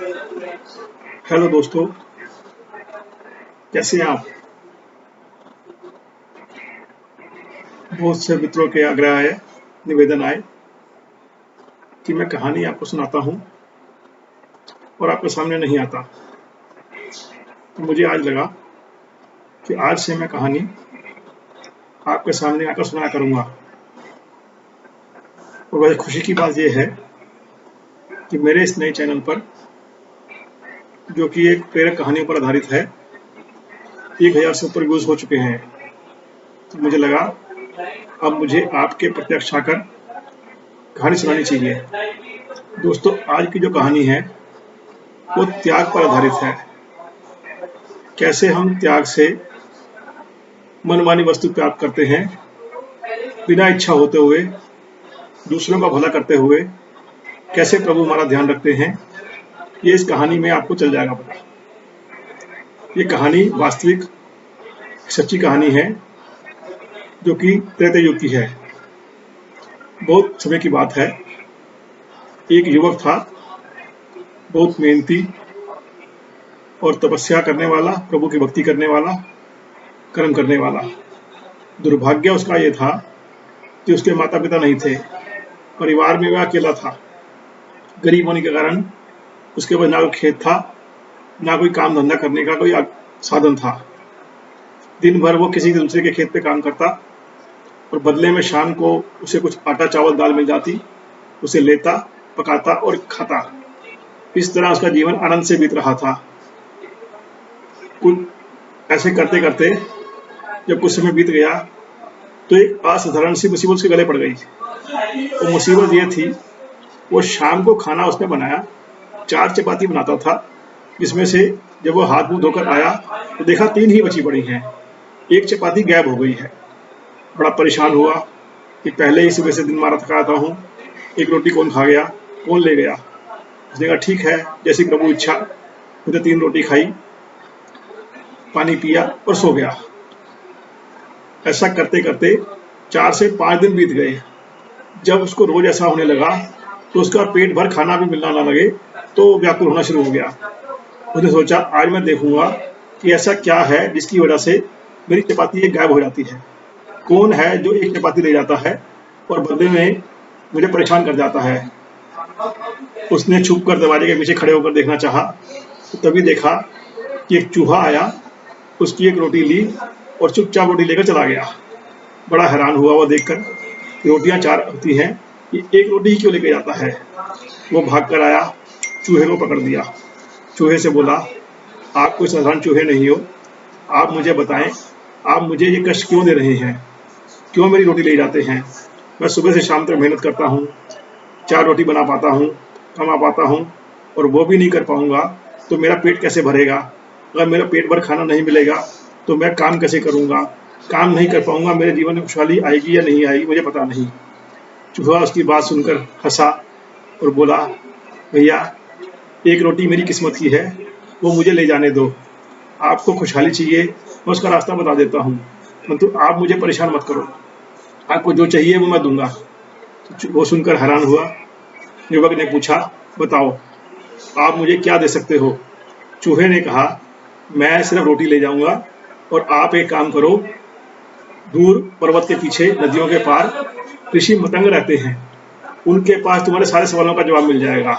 Hello दोस्तों, कैसे हैं आप? बहुत से मित्रों के आग्रह आए, निवेदन आए कि मैं कहानी आपको सुनाता हूँ और आपके सामने नहीं आता। तो मुझे आज लगा कि आज से मैं कहानी आपके सामने आकर सुनाया करूँगा। और बड़ी खुशी की बात यह है कि मेरे इस नए चैनल पर, जो कि एक प्रेरक कहानियों पर आधारित है, 1000 से ऊपर व्यूज़ हो चुके हैं। तो मुझे लगा अब मुझे आपके प्रत्यक्ष आकर कहानी सुनानी चाहिए। दोस्तों, आज की जो कहानी है वो त्याग पर आधारित है। कैसे हम त्याग से मनमानी वस्तु प्राप्त करते हैं, बिना इच्छा होते हुए, दूसरों का भला करते हुए, कैसे प्रभु हमारा ध्यान रखते हैं, ये इस कहानी में आपको चल जाएगा पता। ये कहानी वास्तविक सच्ची कहानी है, जो कि त्रेता युग की है। बहुत समय की बात है। एक युवक था, बहुत मेहनती और तपस्या करने वाला, प्रभु की भक्ति करने वाला, कर्म करने वाला। दुर्भाग्य उसका ये था कि उसके माता पिता नहीं थे, परिवार में वह अकेला था। गरीब होने के कारण उसके पास ना कोई खेत था, ना कोई काम धंधा करने का कोई साधन था। दिन भर वो किसी दूसरे के खेत पे काम करता और बदले में शाम को उसे कुछ आटा चावल दाल मिल जाती, उसे लेता, पकाता और खाता। इस तरह उसका जीवन आनंद से बीत रहा था। कुछ ऐसे करते करते जब कुछ समय बीत गया तो एक असाधारण सी मुसीबत उसके गले पड़ गई। वो मुसीबत ये थी, वो शाम को खाना उसने बनाया, 4 चपाती बनाता था, जिसमें से जब वो हाथ मुंह धोकर आया तो देखा 3 ही बची पड़ी हैं। एक चपाती गायब हो गई है। बड़ा परेशान हुआ कि पहले ही सुबह से दिन मारा थका आता हूँ, एक रोटी कौन खा गया, कौन ले गया। उसने कहा ठीक है, जैसी प्रभु इच्छा। उसने 3 रोटी खाई, पानी पिया और सो गया। ऐसा करते करते 4 से 5 दिन बीत गए। जब उसको रोज ऐसा होने लगा तो उसका पेट भर खाना भी मिलना ना लगे तो व्याकुल होना शुरू हो गया। उसने सोचा आज मैं देखूंगा कि ऐसा क्या है जिसकी वजह से मेरी चपाती एक गायब हो जाती है। कौन है जो एक चपाती ले जाता है और बदले में मुझे परेशान कर जाता है। उसने छुप कर दरवाजे के पीछे खड़े होकर देखना चाहा तो तभी देखा कि एक चूहा आया, उसकी एक रोटी ली और चुपचाप रोटी लेकर चला गया। बड़ा हैरान हुआ वो देखकर, रोटियां 4 होती हैं, ये एक रोटी ही क्यों लेके जाता है। वो भाग कर आया, चूहे को पकड़ दिया। चूहे से बोला आप कोई साधारण चूहे नहीं हो, आप मुझे बताएं, आप मुझे ये कष्ट क्यों दे रहे हैं, क्यों मेरी रोटी ले जाते हैं। मैं सुबह से शाम तक मेहनत करता हूँ, 4 रोटी बना पाता हूँ, कमा पाता हूँ, और वो भी नहीं कर पाऊंगा तो मेरा पेट कैसे भरेगा। अगर मेरा पेट भर खाना नहीं मिलेगा तो मैं काम कैसे करूँगा, काम नहीं कर पाऊंगा, मेरे जीवन में खुशहाली आएगी या नहीं आएगी मुझे पता नहीं। चूहा उसकी बात सुनकर हंसा और बोला भैया, एक रोटी मेरी किस्मत की है, वो मुझे ले जाने दो। आपको खुशहाली चाहिए, मैं उसका रास्ता बता देता हूँ, परंतु आप मुझे परेशान मत करो, आपको जो चाहिए वो मैं दूंगा। तो वो सुनकर हैरान हुआ। युवक ने पूछा बताओ आप मुझे क्या दे सकते हो। चूहे ने कहा मैं सिर्फ रोटी ले जाऊंगा और आप एक काम करो, दूर पर्वत के पीछे नदियों के पार ऋषि मतंग रहते हैं, उनके पास तुम्हारे सारे सवालों का जवाब मिल जाएगा।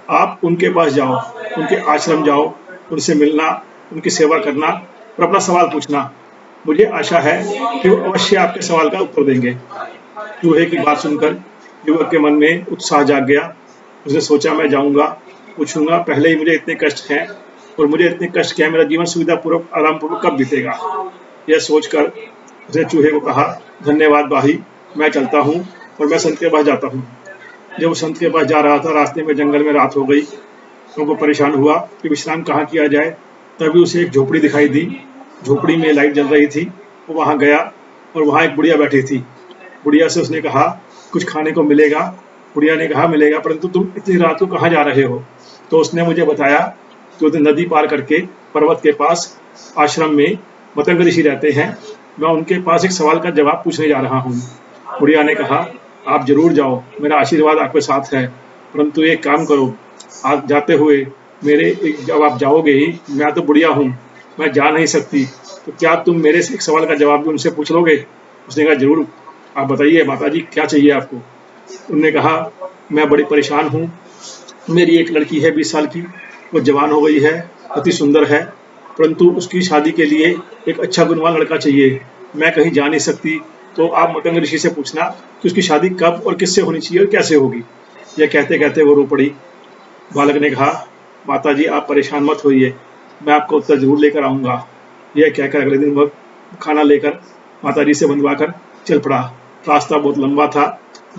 आप उनके पास जाओ, उनके आश्रम जाओ, उनसे मिलना, उनकी सेवा करना और अपना सवाल पूछना। मुझे आशा है कि वो अवश्य आपके सवाल का उत्तर देंगे। चूहे की बात सुनकर युवक के मन में उत्साह जाग गया। उसने सोचा मैं जाऊंगा, पूछूंगा, पहले ही मुझे इतने कष्ट हैं और मुझे इतने कष्ट क्या, मेरा जीवन सुविधापूर्वक आरामपूर्वक कब बीतेगा। यह सोचकर उसने चूहे को कहा धन्यवाद भाई, मैं चलता हूँ और मैं संत के पास जाता हूँ। जब वो संत के पास जा रहा था, रास्ते में जंगल में रात हो गई तो वो परेशान हुआ कि विश्राम कहाँ किया जाए। तभी उसे एक झोपड़ी दिखाई दी। झोपड़ी में लाइट जल रही थी। वो वहाँ गया और वहाँ एक बुढ़िया बैठी थी। बुढ़िया से उसने कहा कुछ खाने को मिलेगा। बुढ़िया ने कहा मिलेगा, परंतु तुम इतनी रात को कहाँ जा रहे हो। तो उसने मुझे बताया कि उधर नदी पार करके पर्वत के पास आश्रम में मतंग ऋषि रहते हैं, मैं उनके पास एक सवाल का जवाब पूछने जा रहा हूँ। बुढ़िया ने कहा आप जरूर जाओ, मेरा आशीर्वाद आपके साथ है, परंतु एक काम करो, आप जाते हुए जब आप जाओगे ही, मैं तो बुढ़िया हूँ, मैं जा नहीं सकती, तो क्या तुम मेरे से एक सवाल का जवाब भी उनसे पूछ लोगे? उसने कहा जरूर, आप बताइए माता जी क्या चाहिए आपको? उन्होंने कहा मैं बड़ी परेशान हूँ, मेरी एक लड़की है 20 साल की, वो जवान हो गई है, अति सुंदर है, परंतु उसकी शादी के लिए एक अच्छा गुणवान लड़का चाहिए, मैं कहीं जा नहीं सकती, तो आप मतंग ऋषि से पूछना कि उसकी शादी कब और किससे होनी चाहिए और कैसे होगी। यह कहते कहते वो रो पड़ी। बालक ने कहा माता जी आप परेशान मत होइए, मैं आपको उत्तर जरूर लेकर आऊँगा। यह कहकर अगले दिन वह खाना लेकर माता जी से बंधवा कर चल पड़ा। रास्ता बहुत लंबा था,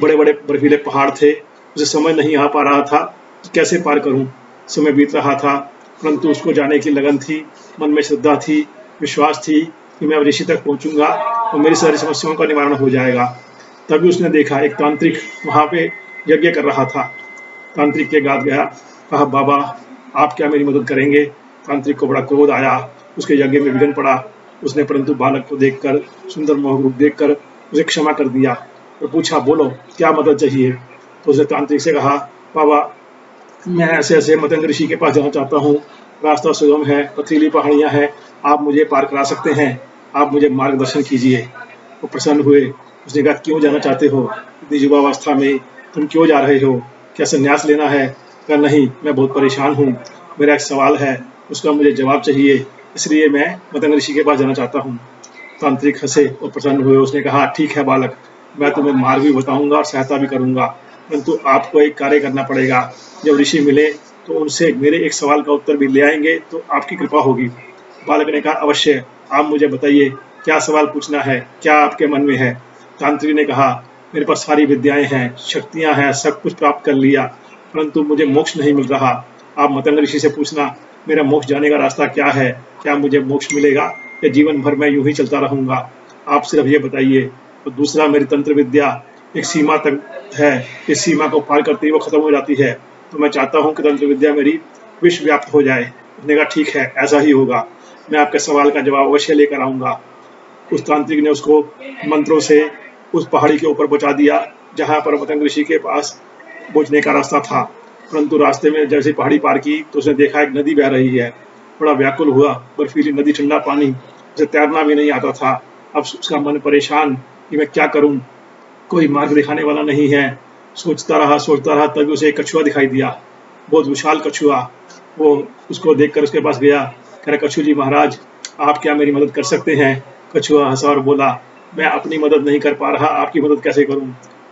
बड़े बड़े बर्फीले पहाड़ थे, उसे समझ नहीं आ पा रहा था कि कैसे पार करूं। समय बीत रहा था, परंतु उसको जाने की लगन थी, मन में श्रद्धा थी, विश्वास थी कि मैं अब ऋषि तक पहुंचूंगा और मेरी सारी समस्याओं का निवारण हो जाएगा। तभी उसने देखा एक तांत्रिक वहां पे यज्ञ कर रहा था। तांत्रिक के गात गया, कहा बाबा आप क्या मेरी मदद करेंगे? तांत्रिक को बड़ा क्रोध आया, उसके यज्ञ में विघ्न पड़ा। उसने परंतु बालक को देखकर, सुंदर मोह रूप देखकर उसे क्षमा कर दिया और पूछा बोलो क्या मदद चाहिए? तो उसने तांत्रिक से कहा बाबा मैं ऐसे ऐसे मतंग ऋषि के पास जाना चाहता हूँ, रास्ता सुगम है, पथरीली पहाड़ियाँ हैं, आप मुझे पार करा सकते हैं, आप मुझे मार्गदर्शन कीजिए। वो प्रसन्न हुए। उसने कहा क्यों जाना चाहते हो, इतनी युवावस्था में तुम क्यों जा रहे हो, क्या संन्यास लेना है? कहा नहीं, मैं बहुत परेशान हूँ, मेरा एक सवाल है, उसका मुझे जवाब चाहिए, इसलिए मैं मतंग ऋषि के पास जाना चाहता हूँ। तांत्रिक हंसे और प्रसन्न हुए। उसने कहा ठीक है बालक, मैं तुम्हें मार्ग भी बताऊंगा और सहायता भी करूंगा, परंतु आपको एक कार्य करना पड़ेगा। जब ऋषि मिले तो उनसे मेरे एक सवाल का उत्तर भी ले आएंगे तो आपकी कृपा होगी। बालक ने कहा अवश्य, आप मुझे बताइए क्या सवाल पूछना है, क्या आपके मन में है? तांत्रिक ने कहा मेरे पास सारी विद्याएं हैं, शक्तियां हैं, सब कुछ प्राप्त कर लिया, परंतु मुझे मोक्ष नहीं मिल रहा। आप मतंग ऋषि से पूछना मेरा मोक्ष जाने का रास्ता क्या है, क्या मुझे मोक्ष मिलेगा या जीवन भर मैं यूं ही चलता रहूंगा? आप सिर्फ ये बताइए। और दूसरा मेरी तंत्र विद्या एक सीमा तक है, इस सीमा को पार करते ही वो खत्म हो जाती है, तो मैं चाहता हूँ कि तंत्र विद्या मेरी विश्व व्याप्त हो जाए। उसने कहा ठीक है ऐसा ही होगा, मैं आपके सवाल का जवाब अवश्य लेकर आऊंगा। उस तांत्रिक ने उसको मंत्रों से उस पहाड़ी के ऊपर पहुंचा दिया जहां पर मतंग ऋषि के पास पहुंचने का रास्ता था। परंतु रास्ते में जैसे पहाड़ी पार की तो उसने देखा एक नदी बह रही है। बड़ा व्याकुल हुआ, बर्फीली नदी, ठंडा पानी, उसे तैरना भी नहीं आता था। अब उसका मन परेशान कि मैं क्या करूं, कोई मार्ग दिखाने वाला नहीं है। सोचता रहा, तभी उसे एक कछुआ दिखाई दिया, बहुत विशाल कछुआ। वो उसको देखकर उसके पास गया, कह रहा कछुआ जी महाराज आप क्या मेरी मदद कर सकते हैं? कछुआ हंसा और बोला मैं अपनी मदद नहीं कर पा रहा, आपकी मदद कैसे करूं?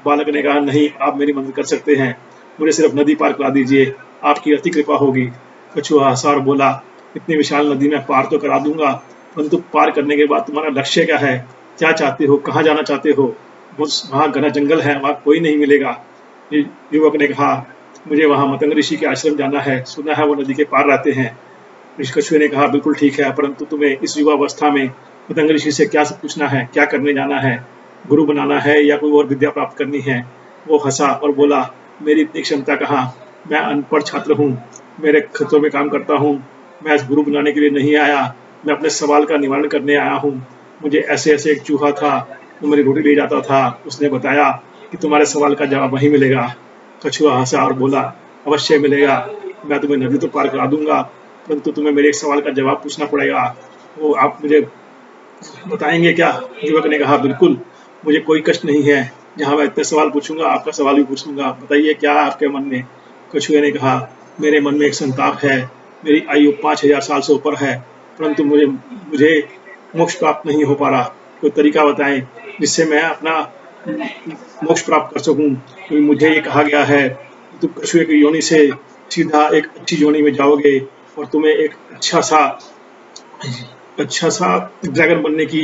बालक ने कहा नहीं, आप मेरी मदद कर सकते हैं, मुझे सिर्फ नदी पार करा दीजिए, आपकी अति कृपा होगी। कछुआ हंसा और बोला इतनी विशाल नदी में पार तो करा दूंगा, परंतु पार करने के बाद तुम्हारा लक्ष्य क्या है, क्या चाहते हो, कहाँ जाना चाहते हो? वहाँ घना जंगल है, वहाँ कोई नहीं मिलेगा। युवक ने कहा मुझे वहाँ मतंग ऋषि के आश्रम जाना है, सुना है वो नदी के पार रहते हैं। कछुए ने कहा बिल्कुल ठीक है, परंतु तुम्हें इस युवावस्था में मतंग ऋषि से क्या पूछना है, क्या करने जाना है, गुरु बनाना है या कोई और विद्या प्राप्त करनी है? वो हंसा और बोला मेरी इतनी क्षमता कहाँ, मैं अनपढ़ छात्र हूँ, मेरे खेतों में काम करता हूँ, मैं इस गुरु बनाने के लिए नहीं आया, मैं अपने सवाल का निवारण करने आया हूँ। मुझे ऐसे ऐसे एक चूहा था वो मेरी रोटी ले जाता था, उसने बताया कि तुम्हारे सवाल का जवाब वहीं मिलेगा। कछुआ हंसा और बोला अवश्य मिलेगा, मैं तुम्हें नदी तो पार करा दूंगा, परंतु तुम्हें मेरे एक सवाल का जवाब पूछना पड़ेगा। वो आप मुझे बताएंगे क्या? युवक ने कहा बिल्कुल, मुझे कोई कष्ट नहीं है, जहाँ मैं इतने सवाल पूछूंगा आपका सवाल भी पूछूंगा, बताइए क्या है आपके मन में? कछुए ने कहा मेरे मन में एक संताप है, मेरी आयु 5000 साल से ऊपर है, परंतु मुझे मुझे मोक्ष प्राप्त नहीं हो पा रहा, कोई तरीका बताएं जिससे मैं अपना मोक्ष प्राप्त कर सकूं। क्योंकि मुझे ये कहा गया है तुम कछुए की योनि से सीधा एक अच्छी योनि में जाओगे और तुम्हें एक अच्छा सा ड्रैगन बनने की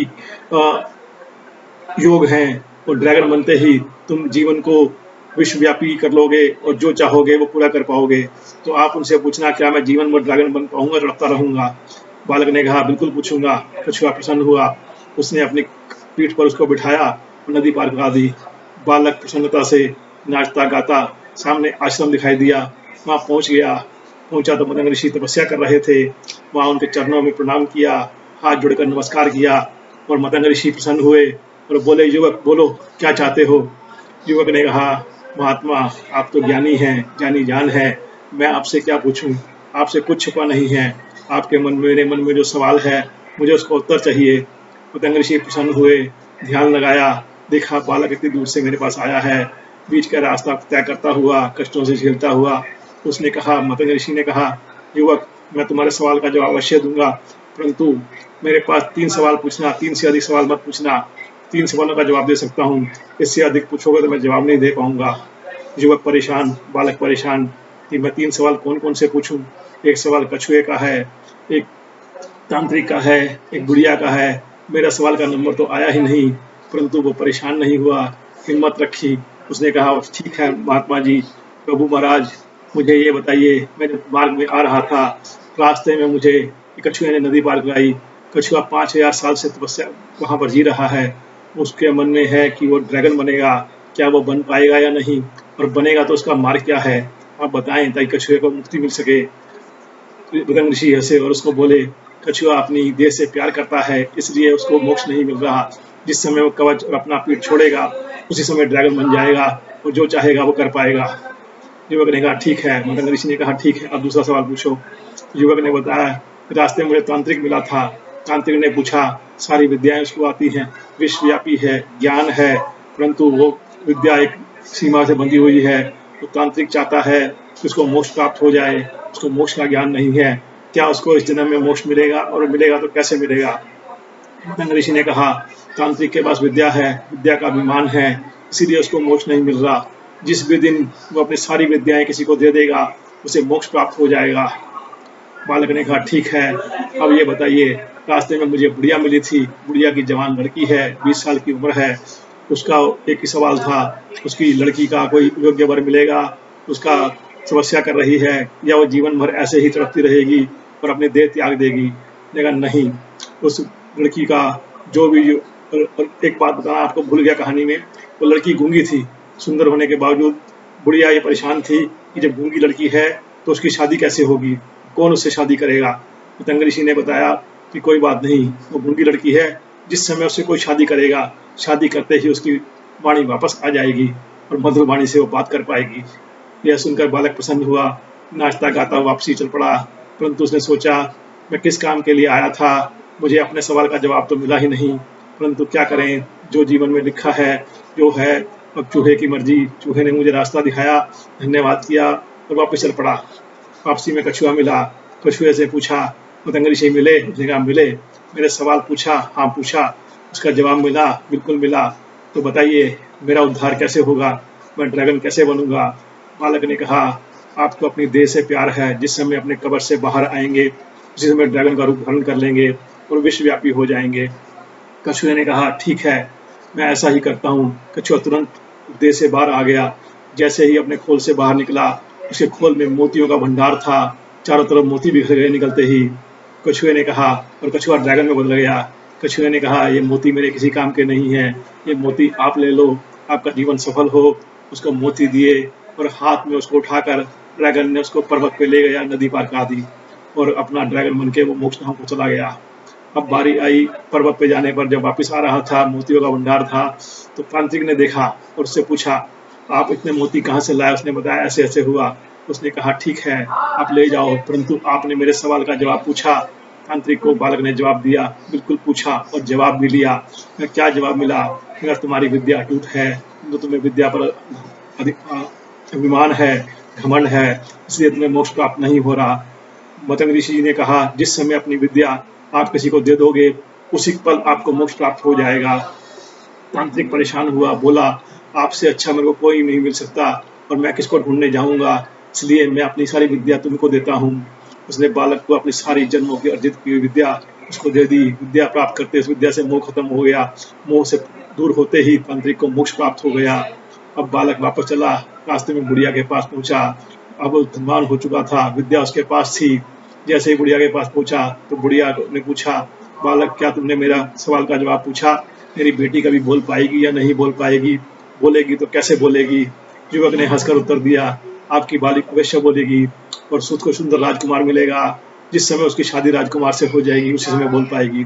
योग है, और ड्रैगन बनते ही तुम जीवन को विश्वव्यापी कर लोगे और जो चाहोगे वो पूरा कर पाओगे। तो आप उनसे पूछना क्या मैं जीवन भर ड्रैगन बन पाऊंगा, लड़ता रहूंगा? बालक ने कहा बिल्कुल पूछूंगा। कछुआ प्रसन्न हुआ, उसने अपनी पीठ पर उसको बिठाया और नदी पार करा दी। बालक प्रसन्नता से नाचता गाता सामने आश्रम दिखाई दिया, वहाँ पहुँच गया। पहुंचा तो मतंग ऋषि तपस्या कर रहे थे, वहाँ उनके चरणों में प्रणाम किया, हाथ जोड़कर नमस्कार किया और मतंग ऋषि प्रसन्न हुए और बोले युवक बोलो क्या चाहते हो? युवक ने कहा महात्मा आप तो ज्ञानी हैं, ज्ञानी जान है, मैं आपसे क्या पूछूं? आपसे कुछ छुपा नहीं है, आपके मन में, मेरे मन में जो सवाल है मुझे उसका उत्तर चाहिए। मतंग ऋषि प्रसन्न हुए, ध्यान लगाया, देखा बालक इतनी दूर से मेरे पास आया है, बीच का रास्ता तय करता हुआ, कष्टों से झेलता हुआ। उसने कहा, मतंग ऋषि ने कहा, युवक, मैं तुम्हारे सवाल का जवाब अवश्य दूंगा, परंतु मेरे पास 3 सवाल पूछना, 3 से अधिक सवाल मत पूछना। 3 सवालों का जवाब दे सकता हूँ, इससे अधिक पूछोगे तो मैं जवाब नहीं दे पाऊंगा। युवक परेशान, बालक परेशान कि मैं 3 सवाल कौन कौन से पूछूं। एक सवाल कछुए का है, एक तांत्रिक का है, एक बुढ़िया का है। मेरा सवाल का नंबर तो आया ही नहीं, परंतु वो परेशान नहीं हुआ, हिम्मत रखी। उसने कहा, ठीक है महात्मा जी, प्रभु महाराज, मुझे ये बताइए, मैं जब मार्ग में आ रहा था, रास्ते में मुझे कछुए ने नदी पार कराई। कछुआ 5000 साल से तपस्या वहाँ पर जी रहा है। उसके मन में है कि वो ड्रैगन बनेगा, क्या वो बन पाएगा या नहीं, और बनेगा तो उसका मार्ग क्या है, आप बताएं ताकि कछुए को मुक्ति मिल सके। मतंग ऋषि हंसे और उसको बोले, कछुआ अपनी देह से प्यार करता है, इसलिए उसको मोक्ष नहीं मिल रहा। जिस समय वो कवच और अपना पीठ छोड़ेगा, उसी समय ड्रैगन बन जाएगा और जो चाहेगा वो कर पाएगा। युवक ने कहा, ठीक है। मतंग ऋषि ने कहा, ठीक है, अब दूसरा सवाल पूछो। युवक ने बताया, रास्ते में मुझे तांत्रिक मिला था। तांत्रिक ने पूछा, सारी विद्याएं उसको आती हैं, विश्वव्यापी है, ज्ञान है, परंतु वो विद्या एक सीमा से बंधी हुई है। तो तांत्रिक चाहता है कि उसको मोक्ष प्राप्त हो जाए, उसको मोक्ष का ज्ञान नहीं है। क्या उसको इस जन्म में मोक्ष मिलेगा, और मिलेगा तो कैसे मिलेगा। मतंग ऋषि ने कहा, तांत्रिक के पास विद्या है, विद्या का अभिमान है, इसीलिए उसको मोक्ष नहीं मिल रहा। जिस भी दिन वो अपनी सारी विद्याएं किसी को दे देगा, उसे मोक्ष प्राप्त हो जाएगा। बालक ने कहा, ठीक है, अब ये बताइए, रास्ते में मुझे बुढ़िया मिली थी, बुढ़िया की जवान लड़की है, 20 साल की उम्र है। उसका एक ही सवाल था, उसकी लड़की का कोई योग्य वर मिलेगा, उसका समस्या कर रही है, या वो जीवन भर ऐसे ही तड़पती रहेगी और अपनी देह त्याग देगी। लेकिन नहीं, उस लड़की का जो भी और एक बात बताना आपको भूल गया कहानी में, वो लड़की गूंगी थी। सुंदर होने के बावजूद बुढ़िया ये परेशान थी कि जब गूंगी लड़की है तो उसकी शादी कैसे होगी, कौन उससे शादी करेगा। मतंग ऋषि ने बताया कि कोई बात नहीं, वो गूंगी लड़की है, जिस समय उससे कोई शादी करेगा, शादी करते ही उसकी वाणी वापस आ जाएगी और मधुर वाणी से वो बात कर पाएगी। यह सुनकर बालक प्रसन्न हुआ, नाचता गाता वापसी चल पड़ा। परंतु उसने सोचा, मैं किस काम के लिए आया था, मुझे अपने सवाल का जवाब तो मिला ही नहीं, परंतु क्या करें, जो जीवन में लिखा है जो है। अब चूहे की मर्जी, चूहे ने मुझे रास्ता दिखाया, धन्यवाद किया और वापस चल पड़ा। वापसी में कछुआ मिला, कछुए से पूछा, मतंग ऋषि मिले, उसने कहा मिले। मेरे सवाल पूछा, हाँ पूछा, उसका जवाब मिला, बिल्कुल मिला। तो बताइए, मेरा उद्धार कैसे होगा, मैं ड्रैगन कैसे बनूंगा। बालक ने कहा, आपको अपनी देह से प्यार है, जिस समय अपने कब्र से बाहर आएंगे उसी समय ड्रैगन का रूप धारण कर लेंगे और विश्वव्यापी हो जाएंगे। कछुए ने कहा, ठीक है, मैं ऐसा ही करता हूँ। कछुआ तुरंत देह से बाहर आ गया। जैसे ही अपने खोल से बाहर निकला, उसके खोल में मोतियों का भंडार था, चारों तरफ मोती बिखर गए निकलते ही। कछुए ने कहा, और कछुआ ड्रैगन में बदल गया। कछुए ने कहा, ये मोती मेरे किसी काम के नहीं है, ये मोती आप ले लो, आपका जीवन सफल हो। उसको मोती दिए और हाथ में उसको उठाकर ड्रैगन ने उसको पर्वत पे ले गया, नदी पार करा दी और अपना ड्रैगन बन के वो मोक्ष धाम को चला गया। अब बारी आई पर्वत पे जाने पर, जब वापस आ रहा था, मोतियों का भंडार था, तो तांत्रिक ने देखा और उससे पूछा, आप इतने मोती कहाँ से लाए। उसने बताया, ऐसे ऐसे हुआ। उसने कहा, ठीक है, आप ले जाओ, परंतु आपने मेरे सवाल का जवाब पूछा। तांत्रिक को बालक ने जवाब दिया, बिल्कुल पूछा और जवाब भी लिया। मैं क्या जवाब मिला, अगर तुम्हारी विद्या अटूट है तो तुम्हें विद्या पर अधिक अभिमान है, घमंड है, इसलिए तुम्हें मोक्ष प्राप्त नहीं हो रहा। मतंग ऋषि ने कहा, जिस समय अपनी विद्या आप किसी को दे दोगे, उसी पल आपको मोक्ष प्राप्त हो जाएगा। तांत्रिक परेशान हुआ, बोला, आपसे अच्छा मेरे को कोई नहीं मिल सकता और मैं किसको ढूंढने जाऊंगा, इसलिए मैं अपनी सारी विद्या तुमको देता हूँ। उसने बालक को अपनी सारी जन्मों की अर्जित की विद्या उसको दे दी। विद्या प्राप्त करते उस विद्या से मोह खत्म हो गया। मोह से दूर होते ही तांत्रिक को मोक्ष प्राप्त हो गया। अब बालक वापस चला, रास्ते में बुढ़िया के पास पहुंचा। अब वो धनवान हो चुका था, विद्या उसके पास थी। जैसे ही बुढ़िया के पास पहुंचा तो बुढ़िया ने पूछा, बालक, क्या तुमने मेरा सवाल का जवाब पूछा, मेरी बेटी कभी बोल पाएगी या नहीं बोल पाएगी, बोलेगी तो कैसे बोलेगी। युवक ने हंसकर उत्तर दिया, आपकी बालिक अवश्य बोलेगी और सुध को सुंदर राजकुमार मिलेगा। जिस समय उसकी शादी राजकुमार से हो जाएगी, उसी समय बोल पाएगी।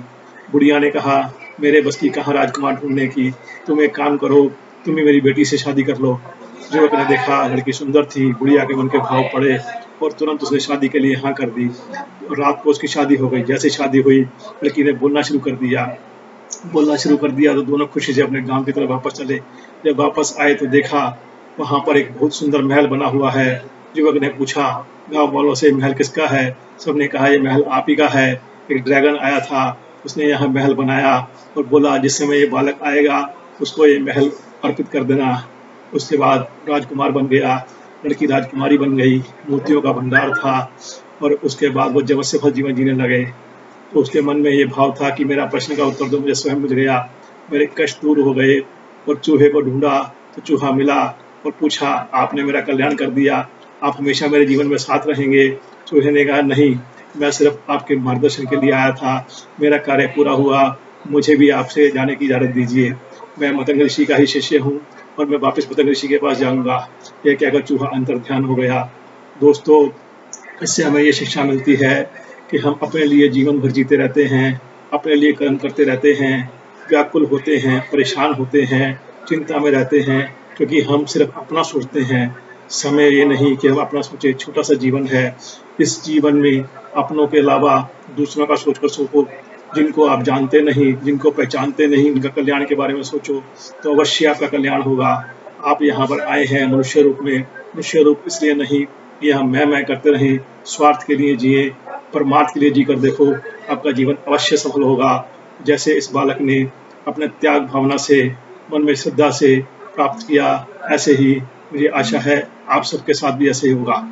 बुढ़िया ने कहा, मेरे बस की कहाँ राजकुमार ढूंढने की, तुम एक काम करो, तुम ही मेरी बेटी से शादी कर लो। युवक ने देखा लड़की सुंदर थी, गुड़िया के मन के भाव पड़े और तुरंत उसने शादी के लिए हाँ कर दी। रात को उसकी शादी हो गई। जैसे शादी हुई, लड़की ने बोलना शुरू कर दिया तो दोनों खुशी से अपने गांव की तरफ वापस चले। जब वापस आए तो देखा वहां पर एक बहुत सुंदर महल बना हुआ है। युवक ने पूछा गांव वालों से, महल किसका है? सबने कहा ये महल आप ही का है। एक ड्रैगन आया था, उसने यहाँ महल बनाया और बोला जिस समय ये बालक आएगा उसको ये महल अर्पित कर देना। उसके बाद राजकुमार बन गया, लड़की राजकुमारी बन गई, मोतियों का भंडार था और उसके बाद वो जब सफल जीवन जीने लगे। तो उसके मन में ये भाव था कि मेरा प्रश्न का उत्तर तो मुझे स्वयं मिल गया, मेरे कष्ट दूर हो गए। और चूहे को ढूंढा तो चूहा मिला और पूछा आपने मेरा कल्याण कर दिया, आप हमेशा मेरे जीवन में साथ रहेंगे? चूहे ने कहा नहीं, मैं सिर्फ आपके मार्गदर्शन के लिए आया था, मेरा कार्य पूरा हुआ, मुझे भी आपसे जाने की इजाज़त दीजिए। मैं मतंग ऋषि का ही शिष्य हूँ और मैं वापस मतंग ऋषि के पास जाऊँगा। यह कहकर चूहा अंतर्ध्यान हो गया। दोस्तों, इससे हमें ये शिक्षा मिलती है कि हम अपने लिए जीवन भर जीते रहते हैं, अपने लिए कर्म करते रहते हैं, व्याकुल होते हैं, परेशान होते हैं, चिंता में रहते हैं क्योंकि हम सिर्फ अपना सोचते हैं। समय ये नहीं कि हम अपना सोचें, छोटा सा जीवन है। इस जीवन में अपनों के अलावा दूसरों का सोचकर सोचो। जिनको आप जानते नहीं, जिनको पहचानते नहीं, उनका कल्याण के बारे में सोचो तो अवश्य आपका कल्याण होगा। आप यहाँ पर आए हैं मनुष्य रूप में, मनुष्य रूप इसलिए नहीं कि हम मैं करते रहें, स्वार्थ के लिए जिए, परमार्थ के लिए जीकर देखो, आपका जीवन अवश्य सफल होगा। जैसे इस बालक ने अपने त्याग भावना से, मन में श्रद्धा से प्राप्त किया, ऐसे ही मुझे आशा है आप सबके साथ भी ऐसे ही होगा।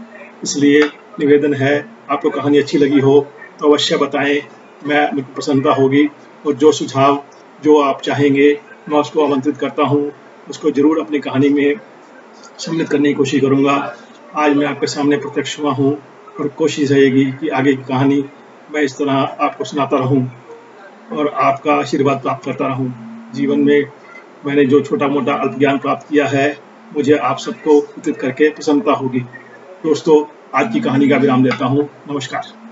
इसलिए निवेदन है, आपको कहानी अच्छी लगी हो तो अवश्य बताएं, मुझे प्रसन्नता होगी और जो सुझाव जो आप चाहेंगे मैं उसको आमंत्रित करता हूँ, उसको ज़रूर अपनी कहानी में सम्मिलित करने की कोशिश करूँगा। आज मैं आपके सामने प्रत्यक्ष हुआ हूँ और कोशिश रहेगी कि आगे की कहानी मैं इस तरह आपको सुनाता रहूँ और आपका आशीर्वाद प्राप्त करता रहूँ। जीवन में मैंने जो छोटा मोटा अल्प ज्ञान प्राप्त किया है, मुझे आप सबको वितरित करके प्रसन्नता होगी। दोस्तों, आज की कहानी का विराम देता हूँ। नमस्कार।